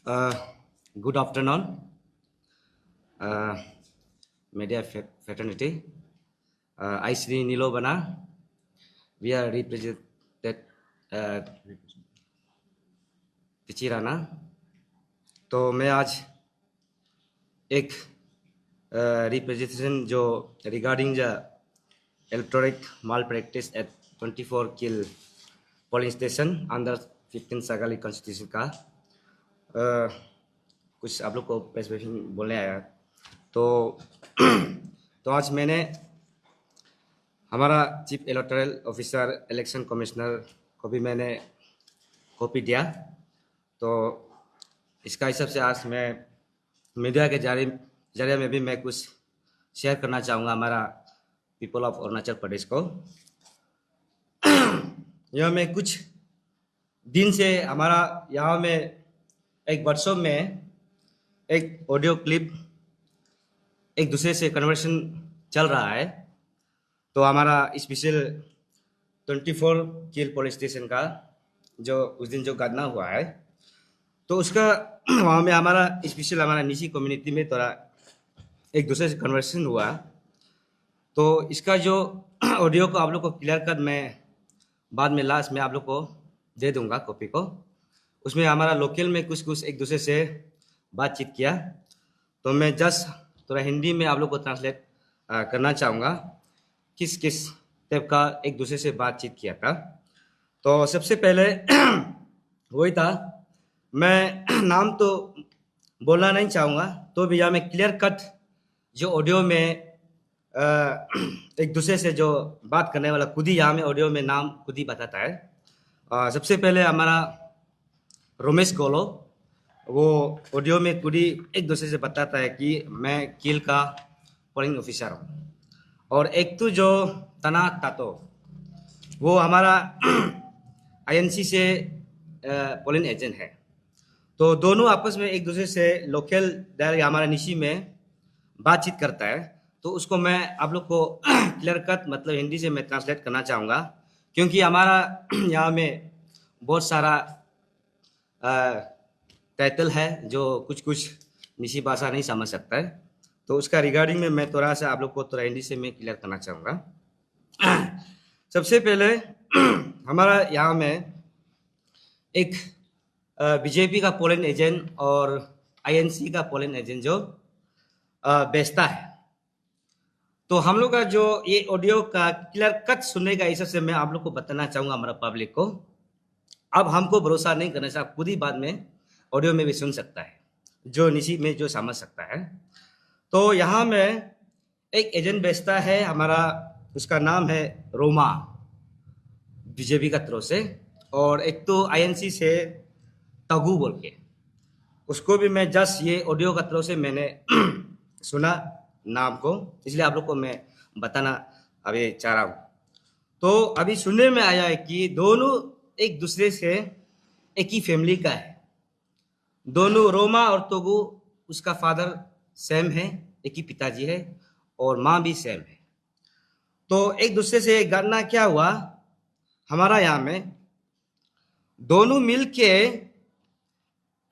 Uh, Good afternoon, uh, media fraternity. I Sri Nilo Bana. We are represented uh, तिचिराना. तो मैं आज एक representation जो regarding the electronic malpractice at 24 kill polling station under 15 Sagali constitution का कुछ आप लोग को प्रेस ब्रीफिंग बोलने आया. तो तो आज मैंने हमारा chief electoral officer election commissioner को भी मैंने कॉपी दिया. तो इसका हिसाब से आज मैं मीडिया के जरिए में भी मैं कुछ शेयर करना चाहूँगा हमारा पीपल ऑफ अरुणाचल प्रदेश को. यह मैं कुछ दिन से हमारा यहाँ में एक वर्कशॉप में एक ऑडियो क्लिप एक दूसरे से कन्वर्सेशन चल रहा है. तो हमारा स्पेशल 24 किल पुलिस स्टेशन का जो उस दिन जो घटना हुआ है, तो उसका वहाँ में हमारा स्पेशल हमारा निजी कम्युनिटी में थोड़ा एक दूसरे से कन्वर्सेशन हुआ. तो इसका जो ऑडियो को आप लोग को क्लियर कर मैं बाद में लास्ट में आप लोग को दे दूंगा कॉपी को. उसमें हमारा लोकल में कुछ एक दूसरे से बातचीत किया. तो मैं जस्ट थोड़ा हिंदी में आप लोग को ट्रांसलेट करना चाहूँगा किस किस टाइप का एक दूसरे से बातचीत किया था. तो सबसे पहले वही था, मैं नाम तो बोलना नहीं चाहूँगा, तो भी यहाँ में क्लियर कट जो ऑडियो में एक दूसरे से जो बात करने वाला खुद ही यहाँ में ऑडियो में नाम खुद ही बताता है. सबसे पहले हमारा रोमेश गोलो, वो ऑडियो में खुद ही एक दूसरे से बताता है कि मैं किल का पोलिंग ऑफिसर हूँ. और एक तो जो तना तातो, वो हमारा आईएनसी से पोलिंग एजेंट है. तो दोनों आपस में एक दूसरे से लोकल डायरेक्ट हमारा निशी में बातचीत करता है. तो उसको मैं आप लोग को क्लियर कट मतलब हिंदी से मैं ट्रांसलेट करना चाहूँगा, क्योंकि हमारा यहाँ में बहुत सारा टाइटल है जो कुछ निशी भाषा नहीं समझ सकता है. तो उसका रिगार्डिंग में मैं थोड़ा सा आप लोग को थोड़ा हिंदी से मैं क्लियर करना चाहूँगा. सबसे पहले हमारा यहाँ में एक बीजेपी का पोलिंग एजेंट और आईएनसी का पोलिंग एजेंट जो बेचता है. तो हम लोग का जो ये ऑडियो का क्लियर कट सुनने का हिसाब से मैं आप लोग को बताना चाहूँगा हमारा पब्लिक को. अब हमको भरोसा नहीं करना चाहिए, खुद ही बाद में ऑडियो में भी सुन सकता है जो निशी में जो समझ सकता है. तो यहाँ में एक एजेंट बेचता है हमारा, उसका नाम है रोमा बीजेपी का तरफ से, और एक तो आईएनसी से तगू बोल के, उसको भी मैं जस्ट ये ऑडियो का तरफ से मैंने सुना नाम को, इसलिए आप लोग को मैं बताना अभी चाह रहा हूँ. तो अभी सुनने में आया है कि दोनों एक दूसरे से एक ही फैमिली का है. दोनों रोमा और तोगू, उसका फादर सेम है, एक ही पिताजी है, और माँ भी सेम है. तो एक दूसरे से घटना क्या हुआ, हमारा यहाँ में दोनों मिल के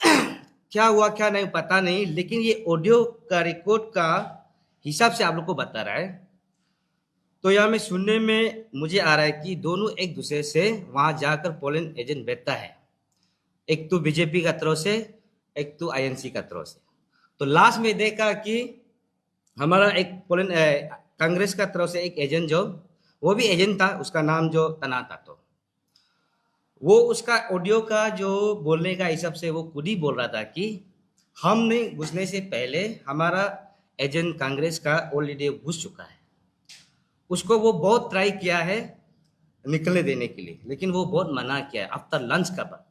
क्या हुआ क्या नहीं पता नहीं, लेकिन ये ऑडियो का रिकॉर्ड का हिसाब से आप लोग को बता रहा है. तो यहाँ में सुनने में मुझे आ रहा है कि दोनों एक दूसरे से वहां जाकर पोलिंग एजेंट बैठता है, एक तो बीजेपी का तरफ से, एक तो आईएनसी का तरफ से. तो लास्ट में देखा कि हमारा एक पोलिंग कांग्रेस का तरफ से एक एजेंट जो वो भी एजेंट था, उसका नाम जो तना था, तो वो उसका ऑडियो का जो बोलने का हिसाब से वो खुद ही बोल रहा था कि हमने घुसने से पहले हमारा एजेंट कांग्रेस का ऑलरेडी घुस चुका है. उसको वो बहुत ट्राई किया है निकलने देने के लिए, लेकिन वो बहुत मना किया है आफ्टर लंच का बाद.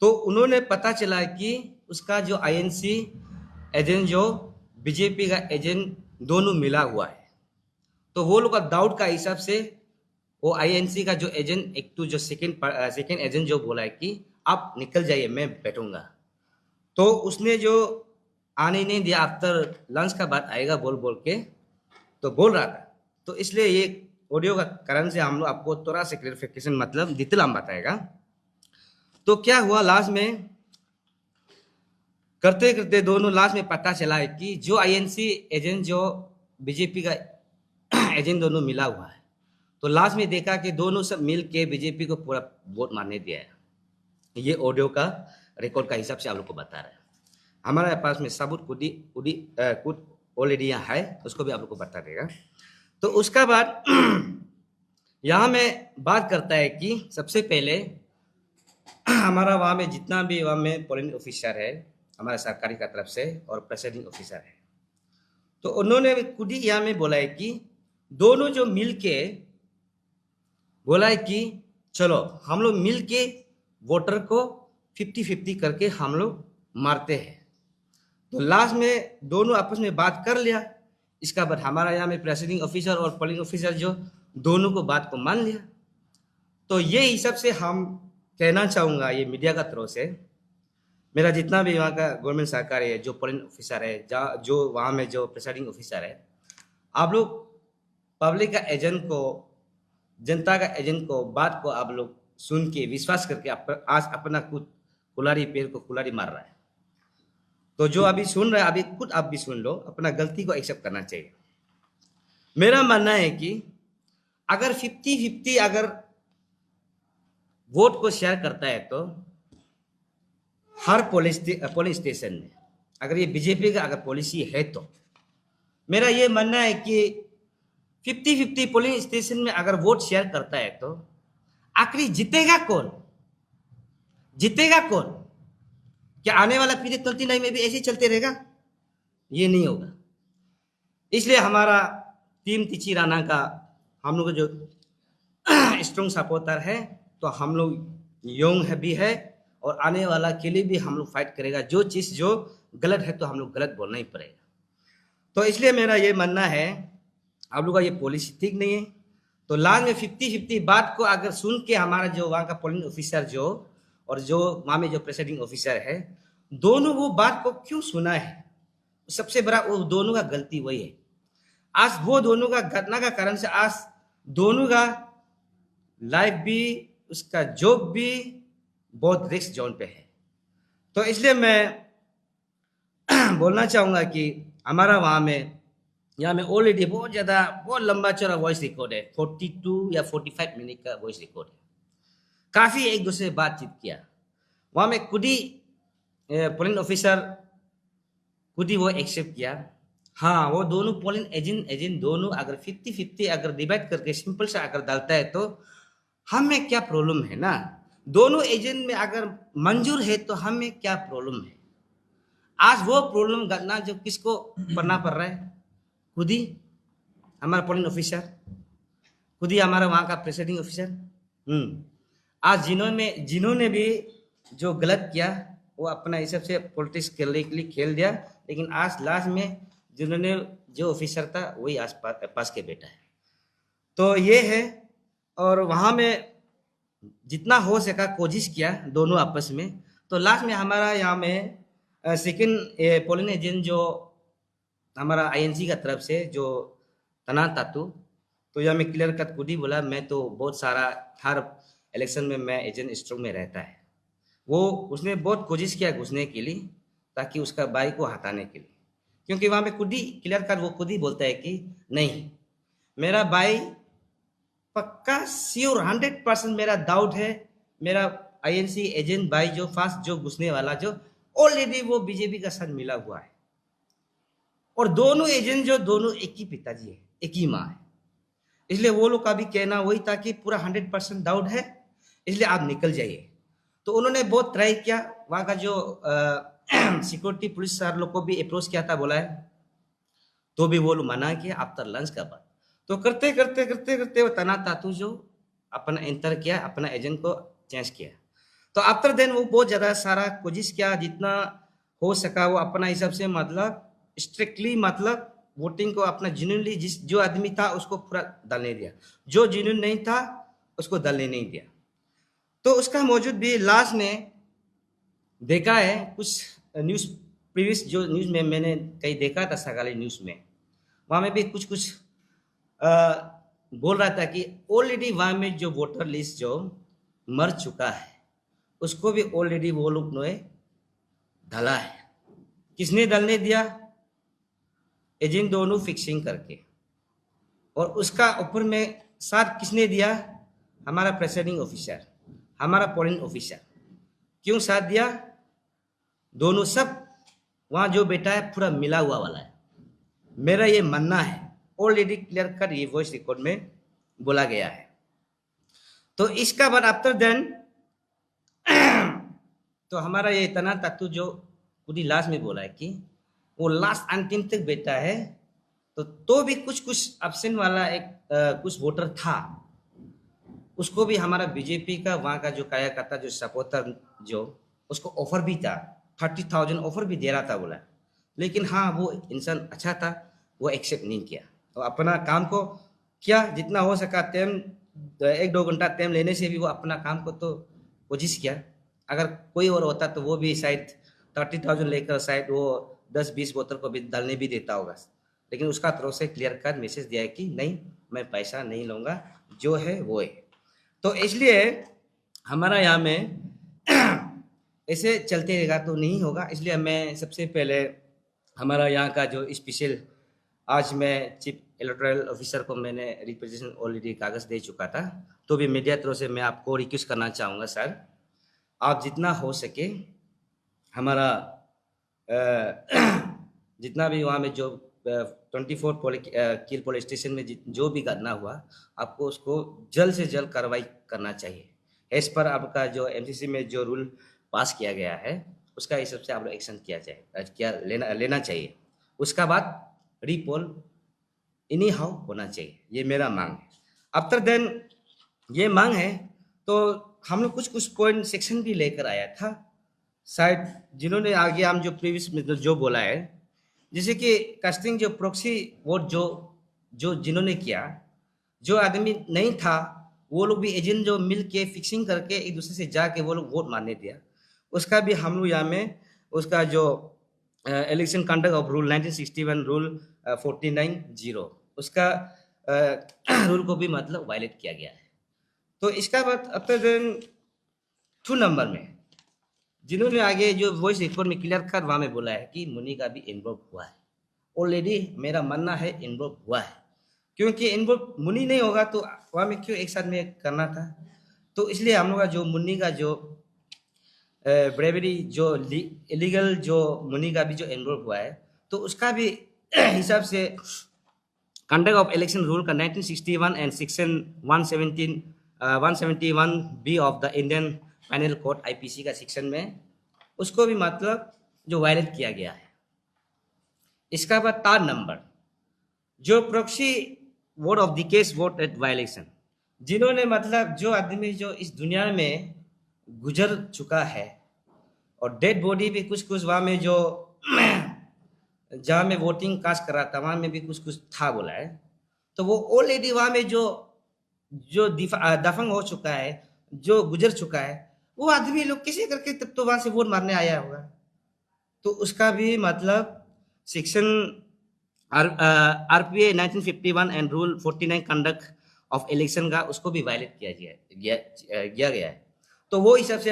तो उन्होंने पता चला कि उसका जो आईएनसी एजेंट जो बीजेपी का एजेंट दोनों मिला हुआ है. तो वो लोग का डाउट का हिसाब से वो आईएनसी का जो एजेंट एक तो जो सेकेंड एजेंट जो बोला है कि आप निकल जाइए मैं बैठूंगा, तो उसने जो आने नहीं दिया, आफ्टर लंच का बाद आएगा बोल के तो बोल रहा था. तो इसलिए ये ऑडियो का कारण से हम लोग आपको थोड़ा सा क्लियरिफिकेशन मतलब डिटेल हम बताएगा. तो क्या हुआ लास्ट में, करते करते दोनों लास्ट में पता चला है कि जो आईएनसी एजेंट जो बीजेपी का एजेंट दोनों मिला हुआ है। तो लास्ट में देखा कि दोनों सब मिल के बीजेपी को पूरा वोट मारने दिया है। ये ऑडियो का रिकॉर्ड का हिसाब से आप लोग को बता रहा है। हमारे पास में सबूत कुछ ऑलरेडी यहाँ है, उसको भी आप लोग को बता देगा। तो उसका बाद यहाँ में बात करता है कि सबसे पहले हमारा वहाँ में जितना भी वहाँ में पोलिंग ऑफिसर है हमारा सरकारी का तरफ से और प्रेसिडिंग ऑफिसर है, तो उन्होंने खुद ही यहाँ में बोला है कि दोनों जो मिल के बोला है कि चलो हम लोग मिल के वोटर को 50-50 करके हम लोग मारते हैं। तो लास्ट में दोनों आपस में बात कर लिया। इसका बाद हमारा यहाँ में प्रेसिडिंग ऑफिसर और पोलिंग ऑफिसर जो दोनों को बात को मान लिया। तो ये हिसाब से हम कहना चाहूँगा ये मीडिया का तरफ से, मेरा जितना भी वहाँ का गवर्नमेंट सरकार है, जो पोलिंग ऑफिसर है, जो वहाँ में जो प्रेसिडिंग ऑफिसर है, आप लोग पब्लिक का एजेंट को, जनता का एजेंट को बात को आप लोग सुन के विश्वास करके आज अपना खुद कुल्हाड़ी पेड़ को कुल्हाड़ी मार रहा है। तो जो अभी सुन रहा है अभी खुद आप भी सुन लो, अपना गलती को एक्सेप्ट करना चाहिए। मेरा मानना है कि अगर 50-50 अगर वोट को शेयर करता है तो हर पोलिंग स्टेशन में अगर ये बीजेपी का अगर पॉलिसी है तो मेरा ये मानना है कि 50-50 पोलिंग स्टेशन में अगर वोट शेयर करता है तो आखिरी जीतेगा कौन? जीतेगा कौन? क्या आने वाला पीढ़ी 29 में भी ऐसे चलते रहेगा? ये नहीं होगा। इसलिए हमारा टीम तिची राणा का हम लोग जो स्ट्रॉन्ग सपोर्टर है, तो हम लोग यंग है भी है और आने वाला के लिए भी हम लोग फाइट करेगा। जो चीज़ जो गलत है तो हम लोग गलत बोलना ही पड़ेगा। तो इसलिए मेरा ये मानना है आप लोग का ये पॉलिसी ठीक नहीं है। तो लास्ट में 50-50 बात को अगर सुन के हमारा जो वहाँ का पोलिंग ऑफिसर जो और जो वहाँ में जो प्रेसिडिंग ऑफिसर है, दोनों वो बात को क्यों सुना है? सबसे बड़ा वो दोनों का गलती वही है। आज वो दोनों का घटना का कारण से आज दोनों का लाइफ भी उसका जॉब भी बहुत रिस्क जोन पे है। तो इसलिए मैं बोलना चाहूँगा कि हमारा वहाँ में यहाँ में ऑलरेडी बहुत ज़्यादा बहुत लंबा चौड़ा वॉइस रिकॉर्ड है, 42 या 45 मिनट का वॉइस रिकॉर्ड है। काफ़ी एक दूसरे से बातचीत किया। वहाँ में खुद ही पोलिंग ऑफिसर खुद ही वो एक्सेप्ट किया। हाँ, वो दोनों पोलिंग एजेंट दोनों अगर 50-50 अगर डिवाइड करके सिंपल सा अगर डालता है तो हमें क्या प्रॉब्लम है ना? दोनों एजेंट में अगर मंजूर है तो हमें क्या प्रॉब्लम है? आज वो प्रॉब्लम घटना जो किसको पढ़ना पड़ रहा है? खुद ही हमारा पोलिंग ऑफिसर, खुद ही हमारा वहाँ का प्रेसिडिंग ऑफिसर। आज जिन्होंने भी जो गलत किया वो अपना हिसाब से पॉलिटिक्स खेलने के लिए खेल दिया, लेकिन आज लास्ट में जिन्होंने जो ऑफिसर था वही आस पास के बैठा है। तो ये है। और वहाँ में जितना हो सका कोशिश किया दोनों आपस में। तो लास्ट में हमारा यहाँ में सेकेंड पोलिंग एजेंट जो हमारा आईएनसी का तरफ से जो तना तातू, तो यहाँ में क्लियर कट खुद ही बोला, मैं तो बहुत सारा हर इलेक्शन में मैं एजेंट स्ट्रॉन्ग में रहता है। वो उसने बहुत कोशिश किया घुसने के लिए ताकि उसका भाई को हटाने के लिए, क्योंकि वहाँ पे खुद ही क्लियर कट वो खुद ही बोलता है कि नहीं, मेरा भाई पक्का श्योर 100% मेरा डाउट है, मेरा आईएनसी एजेंट भाई जो फास्ट जो घुसने वाला जो ऑलरेडी वो बीजेपी का साथ मिला हुआ है। और दोनों एजेंट जो दोनों एक ही पिताजी है, एक ही माँ है। इसलिए वो लोग का भी कहना वही था कि पूरा 100% डाउट है, इसलिए आप निकल जाइए। तो उन्होंने बहुत ट्राई किया, वहाँ का जो सिक्योरिटी पुलिस सर लोग को भी अप्रोच किया था, बोला है, तो भी वो लोग मना किया आफ्टर लंच का बाद। तो करते करते करते करते वो तना तातू जो अपना एंटर किया, अपना एजेंट को चेंज किया। तो आफ्टर देन वो बहुत ज़्यादा सारा कोशिश किया, जितना हो सका वो अपना हिसाब से मतलब स्ट्रिक्टली मतलब वोटिंग को अपना जेन्युइनली जो आदमी था उसको पूरा डालने दिया, जो जेन्युइन नहीं था उसको डालने नहीं दिया। तो उसका मौजूद भी लास्ट में देखा है कुछ न्यूज़ प्रीवियस जो न्यूज़ में मैंने कहीं देखा था सकाली न्यूज़ में, वहाँ में भी कुछ बोल रहा था कि ऑलरेडी वहाँ में जो वोटर लिस्ट जो मर चुका है उसको भी ऑलरेडी वो लोग ने ढला है। किसने डालने दिया? एजेंट दोनों फिक्सिंग करके। और उसका ऊपर में साथ किसने दिया? हमारा प्रेसाइडिंग ऑफिसर, हमारा पोलिंग ऑफिसर। क्यों साथ दिया? दोनों सब वहाँ जो बैठा है पूरा मिला हुआ वाला है। मेरा ये मानना है, ऑलरेडी क्लियर कट ये वॉइस रिकॉर्ड में बोला गया है। तो इसका बाद आफ्टर देन तो हमारा ये तना तत्व जो पूरी लास्ट में बोला है कि वो लास्ट अंतिम तक बैठा है। तो भी कुछ कुछ ऑप्शन वाला एक कुछ वोटर था, उसको भी हमारा बीजेपी का वहाँ का जो कार्यकर्ता जो सपोर्टर जो उसको ऑफर भी था, 30,000 ऑफर भी दे रहा था बोला। लेकिन हाँ, वो इंसान अच्छा था, वो एक्सेप्ट नहीं किया। तो अपना काम को किया जितना हो सका। टाइम 1-2 घंटा टाइम लेने से भी वो अपना काम को तो कोशिश किया। अगर कोई और होता तो वो भी शायद 30,000 लेकर शायद वो 10-20 बोतल को भी डालने भी देता होगा। लेकिन उसका तरफ से क्लियर कट मैसेज दिया है कि नहीं, मैं पैसा नहीं लूँगा, जो है वो है। तो इसलिए हमारा यहाँ में ऐसे चलते रहेगा तो नहीं होगा। इसलिए मैं सबसे पहले हमारा यहाँ का जो स्पेशल, आज मैं चीफ इलेक्टोरल ऑफिसर को मैंने रिप्रेजेंटेशन ऑलरेडी कागज़ दे चुका था। तो भी मीडिया तरफ से मैं आपको रिक्वेस्ट करना चाहूँगा सर, आप जितना हो सके हमारा जितना भी वहाँ में जो 24 किल पुलिस स्टेशन में जो भी घटना हुआ, आपको उसको जल्द से जल्द कार्रवाई करना चाहिए। एज पर आपका जो एमसीसी में जो रूल पास किया गया है उसका हिसाब से आप लोग एक्शन लेना चाहिए। उसका बाद रीपोल इनी हाउ होना चाहिए, ये मेरा मांग है। आफ्टर देन ये मांग है तो हम लोग कुछ पॉइंट सेक्शन भी लेकर आया था, शायद जिन्होंने आगे हम जो प्रीवियस में जो बोला है, जैसे कि कास्टिंग जो प्रॉक्सी वोट जो जिन्होंने किया, जो आदमी नहीं था वो लोग भी एजेंट जो मिल के फिक्सिंग करके एक दूसरे से जाके वो लोग वोट मारने दिया। उसका भी हम लोग यहाँ में उसका जो election conduct of rule 1961 rule 49(0) उसका रूल को भी मतलब वायलेट किया गया है। तो इसका बाद आफ्टर देन 2 नंबर में जिन्होंने आगे जो वॉइस रिकॉर्ड में क्लियर कर वहाँ में बोला है कि मुनि का भी इन्वॉल्व हुआ है। ऑलरेडी मेरा मानना है इन्वॉल्व हुआ है, क्योंकि इन्वॉल्व मुनि नहीं होगा तो वहाँ में क्यों एक साथ में करना था। तो इसलिए हम लोग का जो मुनि का जो ब्रेवरी जो इलीगल जो मुनि का भी जो इन्वॉल्व हुआ है, तो उसका भी हिसाब से कंडक्ट ऑफ इलेक्शन रूल का 1961 and section 171B of the Indian panel code IPC का सेक्शन में उसको भी मतलब जो वायलेट किया गया है। इसका बाद 3 नंबर जो proxy vote of the case vote at violation, जिन्होंने मतलब जो आदमी जो इस दुनिया में गुजर चुका है और डेड बॉडी भी कुछ वहाँ में जो जहाँ में वोटिंग कास्ट कर रहा था वहाँ में भी कुछ था बोला है। तो वो ऑलरेडी वहाँ में जो दफन हो चुका है, जो गुजर चुका है, वो आदमी लोग किसी करके तब तो वहाँ से वोट मारने आया होगा। तो उसका भी मतलब section RPA 1951 and rule 49 conduct of election का उसको भी वायलेट किया गया है। तो वो हिसाब से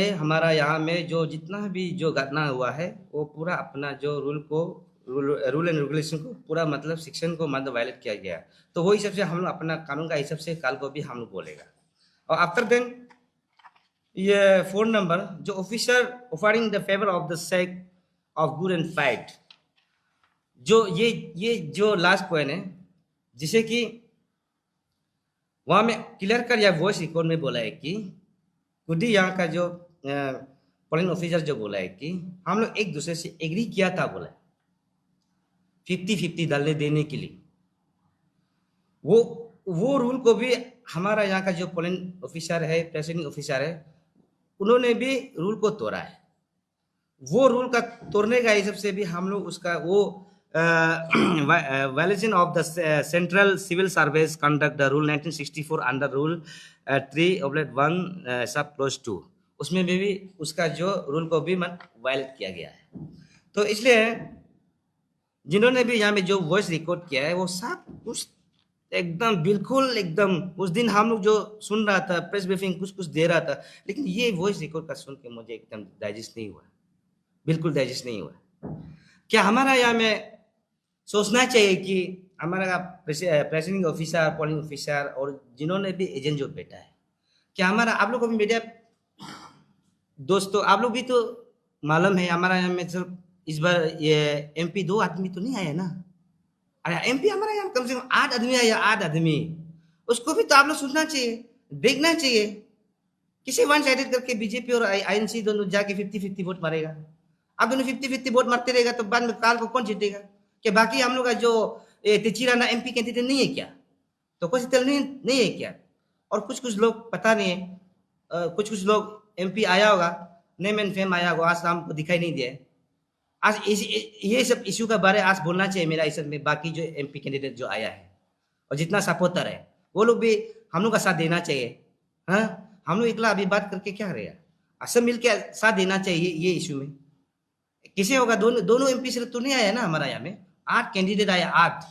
हमारा यहाँ में जो जितना भी जो घटना हुआ है वो पूरा अपना जो रूल एंड रेगुलेशन को पूरा मतलब सेक्शन को मतलब वायलेट किया गया है। तो वो हिसाब से हम लोग अपना कानून का हिसाब से काल को भी हम लोग बोलेगा। और आफ्टर देन ये 4 नंबर जो officer offering the favour of the sake of good and fight, जो ये जो लास्ट पॉइंट है, जिसे कि वहाँ में क्लियर कर या वॉइस रिकॉर्ड में बोला है कि खुद ही यहाँ का जो पोलिंग ऑफिसर जो बोला है कि हम लोग एक दूसरे से एग्री किया था, बोला 50-50 डालने देने के लिए। वो रूल को भी हमारा यहाँ का जो पोलिंग ऑफिसर है, प्रेसिडेंट ऑफिसर है, उन्होंने भी रूल को तोड़ा है। वो रूल का तोड़ने का हिसाब से भी हम लोग उसका वो violation of the central civil service conduct the rule 1964 under rule 3/1 sub close 2, उसमें भी उसका जो रूल को भी वायलेट किया गया है। तो इसलिए जिन्होंने भी यहाँ में जो वॉइस रिकॉर्ड किया है वो सब कुछ एकदम बिल्कुल एकदम उस दिन हम लोग जो सुन रहा था प्रेस ब्रीफिंग कुछ कुछ दे रहा था, लेकिन ये वॉइस रिकॉर्ड का सुन के मुझे एकदम डाइजेस्ट नहीं हुआ, बिल्कुल डाइजेस्ट नहीं हुआ। क्या हमारा यहाँ में सोचना चाहिए कि हमारा प्रेसिडेंट ऑफिसर, पोलिंग ऑफिसर और जिन्होंने भी एजेंट जो बैठा है, क्या हमारा आप लोग को भी मीडिया दोस्तों आप लोग भी तो मालूम है हमारा यहाँ में सिर्फ इस बार ये एमपी 2 आदमी तो नहीं आया ना। अरे एमपी हमारा यहाँ कम से कम 8 आदमी आया, 8 आदमी। उसको भी तो आप लोग सुनना चाहिए, देखना चाहिए। किसी वन साइडेड करके बीजेपी और आईएनसी दोनों जाके 50-50 वोट मारेगा। आप दोनों 50-50 वोट मारते रहेगा तो बाद में काल को कौन जीतेगा? कि बाकी हम लोग का जो तिचिराना एमपी कैंडिडेट नहीं है क्या? तो कुछ नहीं है क्या? और कुछ लोग पता नहीं है, कुछ लोग एमपी आया होगा, नेम एंड फेम आया होगा, आज हमको दिखाई नहीं दिया। आज ये सब इश्यू का बारे आज बोलना चाहिए मेरा इस में। बाकी जो एमपी कैंडिडेट जो आया है और जितना सपोर्टर है वो लोग भी हम लोग का साथ देना चाहिए। हाँ, हम लोग इकला अभी बात करके क्या करेगा? सब मिलके साथ देना चाहिए ये इश्यू में। किसे होगा? दोनों एमपी सिर्फ तो नहीं आया ना हमारा यहाँ में, 8 कैंडिडेट आया, 8।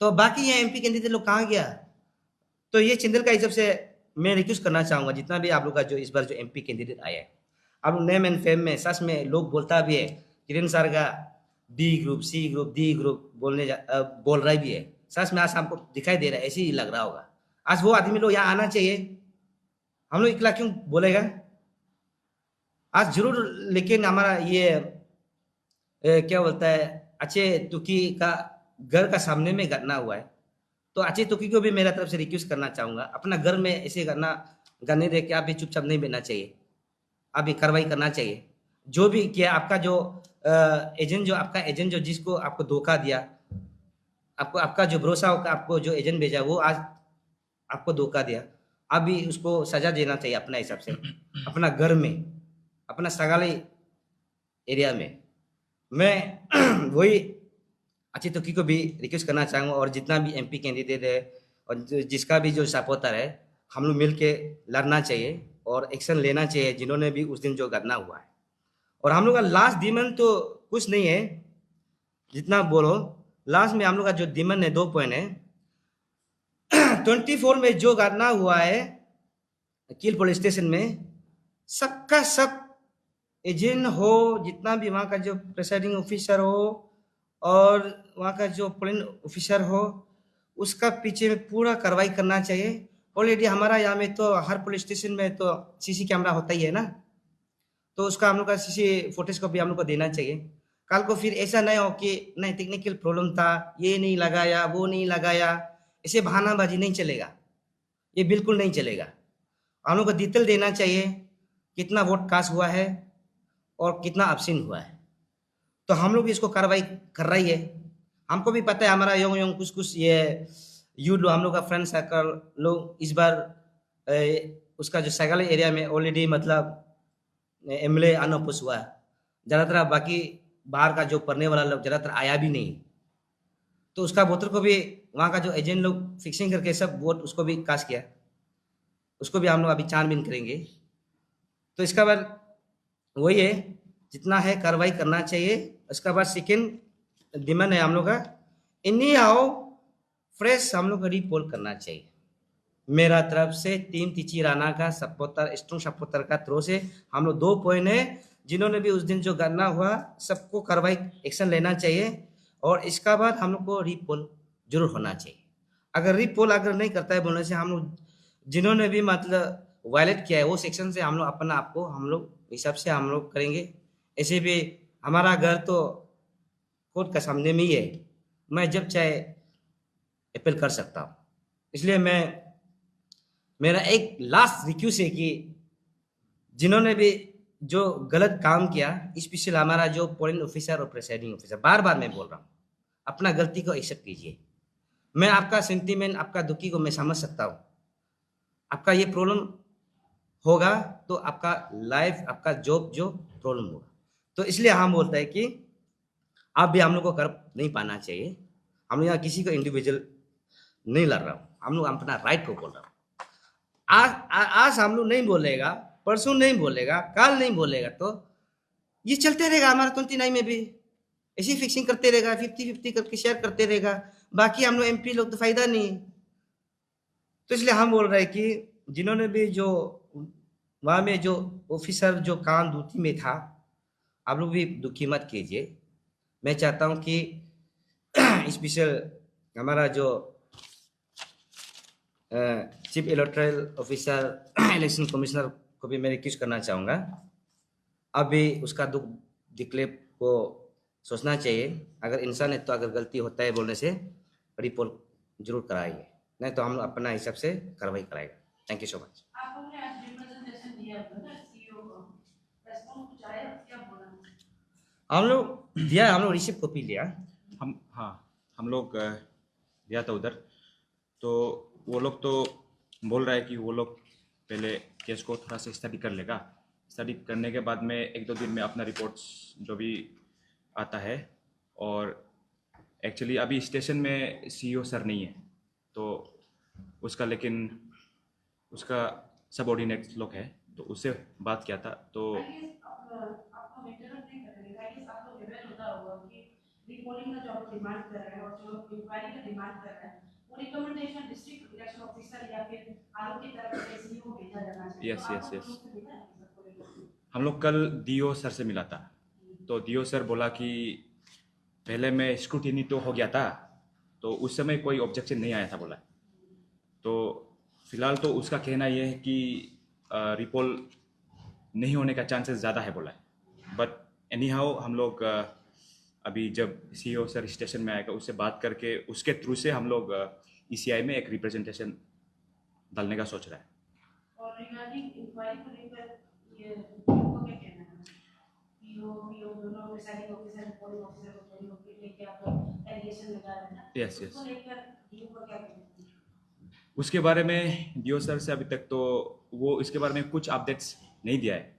तो बाकी यहाँ एमपी कैंडिडेट लोग कहाँ गया? तो ये चैनल का हिसाब से मैं रिक्वेस्ट करना चाहूंगा जितना भी आप लोग का जो इस बार जो एमपी कैंडिडेट आया है, आप लोग नेम एंड फेम में सच में लोग बोलता भी है किरण सर का B group, C group, D group बोल रहा भी है। सच में आज हमको दिखाई दे रहा है, ऐसे ही लग रहा होगा। आज वो आदमी लोग यहाँ आना चाहिए, हम लोग इकला क्यों बोलेगा? आज जरूर, लेकिन हमारा ये क्या बोलता है, अच्छे तुकी का घर का सामने में घटना हुआ है, तो अच्छे तुकी को भी मेरा तरफ से रिक्वेस्ट करना चाहूंगा, अपना घर में ऐसे गन्ने दे के आप भी चुपचाप नहीं बैठना चाहिए, आप भी कार्रवाई करना चाहिए। जो भी किया आपका जो एजेंट जो जिसको आपको धोखा दिया, आपका जो भरोसा होगा, आपको जो एजेंट भेजा वो आज आपको धोखा दिया, आप भी उसको सजा देना चाहिए अपना हिसाब से, अपना घर में, अपना सगाली एरिया में। मैं वही अच्छी तुकी को भी रिक्वेस्ट करना चाहूँगा और जितना भी एमपी कैंडिडेट है और जिसका भी जो सपोर्टर है, हम लोग मिल के लड़ना चाहिए और एक्शन लेना चाहिए जिन्होंने भी उस दिन जो घटना हुआ है। और हम लोग का लास्ट डिमांड तो कुछ नहीं है, जितना बोलो लास्ट में हम लोग का जो डिमांड है 2 पॉइंट है। 24 में जो घटना हुआ है किल पुलिस स्टेशन में, सबका सब एजेंट हो, जितना भी वहाँ का जो प्रिसाइडिंग ऑफिसर हो और वहाँ का जो पोलिंग ऑफिसर हो, उसका पीछे में पूरा कार्रवाई करना चाहिए। ऑलरेडी हमारा यहाँ में तो हर पुलिस स्टेशन में तो सीसी कैमरा होता ही है ना, तो उसका हम लोग का सीसी फुटेज को भी हम लोग को देना चाहिए। कल को फिर ऐसा नहीं हो कि नहीं टेक्निकल प्रॉब्लम था, ये नहीं लगाया, वो नहीं लगाया, ऐसे बहानाबाजी नहीं चलेगा, ये बिल्कुल नहीं चलेगा। हम लोग को डिटेल देना चाहिए कितना वोट कास्ट हुआ है और कितना अब्सेंट हुआ है, तो हम लोग भी इसको कार्रवाई कर रही है। हमको भी पता है हमारा योंग कुछ ये यू लोग, हम लोग का फ्रेंड सर्कल लोग इस बार उसका जो सगाली एरिया में ऑलरेडी मतलब एमएलए अनअपोज हुआ है ज़्यादातर, बाकी बाहर का जो पढ़ने वाला लोग ज़्यादातर आया भी नहीं, तो उसका वोटर को भी वहाँ का जो एजेंट लोग फिक्सिंग करके सब वोट उसको भी कास्ट किया, उसको भी हम लोग अभी छानबीन करेंगे। तो इसका बाद वही है, जितना है कार्रवाई करना चाहिए। उसका बाद सेकेंड डिमांड है हम लोग का, इन्हीं आओ फ्रेश हम लोग को रिपोल करना चाहिए। मेरा तरफ से टीम तिचिराना का सपोर्टर, स्ट्रॉन्ग सपोर्टर का थ्रो से हम लोग 2 पॉइंट है, जिन्होंने भी उस दिन जो घटना हुआ सबको कार्रवाई एक्शन लेना चाहिए। और इसका बाद हम लोग को रिपोल जरूर होना चाहिए। अगर रिपोल अगर नहीं करता है बोलने से हम लोग जिन्होंने भी मतलब वायलेट किया है वो सेक्शन से हम लोग अपना आपको हम लोग हिसाब से हम लोग करेंगे। ऐसे भी हमारा घर तो कोर्ट का सामने में ही है, मैं जब चाहे अपील कर सकता हूँ। इसलिए मेरा एक लास्ट रिक्वेस्ट है कि जिन्होंने भी जो गलत काम किया, स्पेशल हमारा जो पोलिंग ऑफिसर और प्रिसाइडिंग ऑफिसर, बार बार मैं बोल रहा हूँ, अपना गलती को एक्सेप्ट कीजिए। मैं आपका सेंटीमेंट, आपका दुखी को मैं समझ सकता हूँ। आपका ये प्रॉब्लम होगा तो आपका लाइफ, आपका जॉब जो प्रॉब्लम होगा, तो इसलिए हम बोलते हैं कि आप भी हम लोग को कर नहीं पाना चाहिए। हम लोग यहाँ किसी को इंडिविजुअल नहीं लड़ रहा हूँ, हम लोग अपना राइट को बोल रहा हूँ। आज हम लोग नहीं बोलेगा, परसों नहीं बोलेगा, कल नहीं बोलेगा, तो ये चलते रहेगा। हमारा 29 में भी ऐसी फिक्सिंग करते रहेगा, 50-50 करके शेयर करते रहेगा। बाकी हम लोग एमपी लोग तो फायदा नहीं। तो इसलिए हम बोल रहे हैं कि जिन्होंने भी जो वहाँ में जो ऑफिसर जो काम ड्यूटी में था, आप लोग भी दुखी मत कीजिए। मैं चाहता हूँ कि स्पेशल हमारा जो chief electoral officer election commissioner को भी मैं रिक्वेस्ट करना चाहूँगा, अभी उसका दुख दिखले को सोचना चाहिए। अगर इंसान है तो अगर गलती होता है बोलने से रिपोर्ट जरूर कराइए, नहीं तो हम अपना हिसाब से कार्रवाई कराएगा। Thank you so much. हम लोग दिया, हम लोग रिसिप्ट कॉपी लिया। हम लोग गया था उधर, तो वो लोग तो बोल रहा है कि वो लोग पहले केस को थोड़ा सा स्टडी कर लेगा। स्टडी करने के बाद में 1-2 दिन में अपना रिपोर्ट्स जो भी आता है। और एक्चुअली अभी स्टेशन में सीईओ सर नहीं है, तो उसका लेकिन उसका सबऑर्डिनेट लोग है, तो उससे बात किया था। तो यस यस यस, हम लोग कल डीओ सर से मिला था। तो डीओ सर बोला कि पहले मैं स्क्रूटिनी तो हो गया था, तो उस समय कोई ऑब्जेक्शन नहीं आया था बोला। तो फिलहाल तो उसका कहना यह है कि रिपोल नहीं होने का चांसेस ज़्यादा है बोला है। बट एनी हाउ हम लोग अभी जब सीईओ सर स्टेशन में आएगा उससे बात करके उसके थ्रू से हम लोग ईसीआई में एक रिप्रेजेंटेशन डालने का सोच रहा है। और रिगार्डिंग इंक्वायरी को लेकर ये आपको क्या कहना है? पीओ दोनों प्रिसाइडिंग ऑफिसर पोलिंग ऑफिसर को पोलिंग ऑफिसर लेके आप एलिगेशन लगा रहे हैं ना? यस यस, उसको लेकर डीओ को क्या कहना है? उसके बारे में डीओ सर से अभी तक तो वो इसके बारे में कुछ अपडेट्स नहीं दिया है।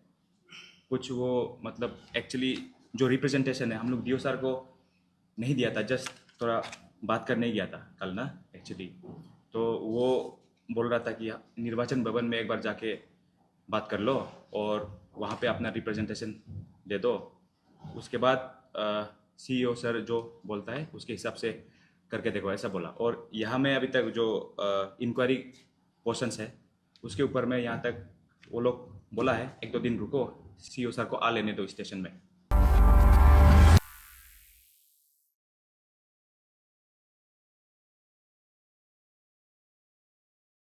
कुछ वो मतलब एक्चुअली जो रिप्रेजेंटेशन है हम लोग डीओ सर को नहीं दिया था, जस्ट थोड़ा बात करने गया था कल ना एक्चुअली। तो वो बोल रहा था कि निर्वाचन भवन में एक बार जाके बात कर लो और वहाँ पे अपना रिप्रेजेंटेशन दे दो। उसके बाद सीईओ सर जो बोलता है उसके हिसाब से करके देखो, ऐसा बोला। और यहाँ में अभी तक जो इंक्वायरी क्वेश्चंस है उसके ऊपर में यहाँ तक वो लोग बोला है 1-2 दिन रुको, सीईओ सर को आ लेने दो स्टेशन में।